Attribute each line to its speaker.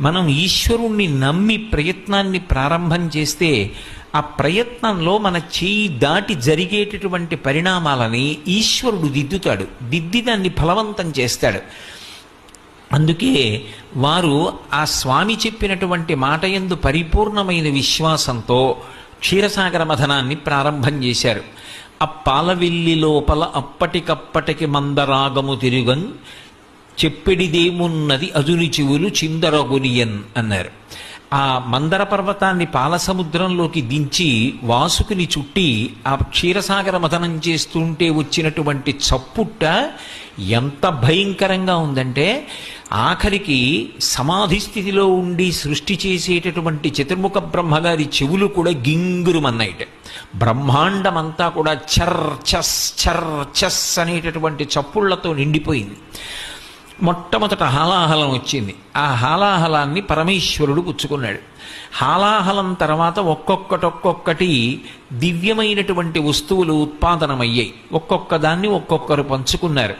Speaker 1: మనం ఈశ్వరుణ్ణి నమ్మి ప్రయత్నాన్ని ప్రారంభం చేస్తే ఆ ప్రయత్నంలో మన చేయి దాటి జరిగేటటువంటి పరిణామాలని ఈశ్వరుడు దిద్దుతాడు, దిద్ది దాన్ని ఫలవంతం చేస్తాడు. అందుకే వారు ఆ స్వామి చెప్పినటువంటి మాట యందు పరిపూర్ణమైన విశ్వాసంతో క్షీరసాగర మథనాన్ని ప్రారంభం చేశారు. ఆ పాలవిల్లి లోపల అప్పటికప్పటికి మందరాగము తిరుగన్ చెప్పిడిదేమున్నది అజుని చెవులు చిందరగునియన్ అన్నారు. ఆ మందర పర్వతాన్ని పాలసముద్రంలోకి దించి వాసుకుని చుట్టి ఆ క్షీరసాగర మథనం చేస్తుంటే వచ్చినటువంటి చప్పుట్ట ఎంత భయంకరంగా ఉందంటే ఆఖరికి సమాధి స్థితిలో ఉండి సృష్టి చేసేటటువంటి చతుర్ముఖ బ్రహ్మగారి చెవులు కూడా గింగురుమన్నాయిట. బ్రహ్మాండమంతా కూడా చర్ చస్ అనేటటువంటి చప్పుళ్లతో నిండిపోయింది. మొట్టమొదట హాలాహలం వచ్చింది. ఆ హాలాహలాన్ని పరమేశ్వరుడు పుచ్చుకున్నాడు. హాలాహలం తర్వాత ఒక్కొక్కటి దివ్యమైనటువంటి వస్తువులు ఉత్పాదనమయ్యాయి. ఒక్కొక్క దాన్ని ఒక్కొక్కరు పంచుకున్నారు.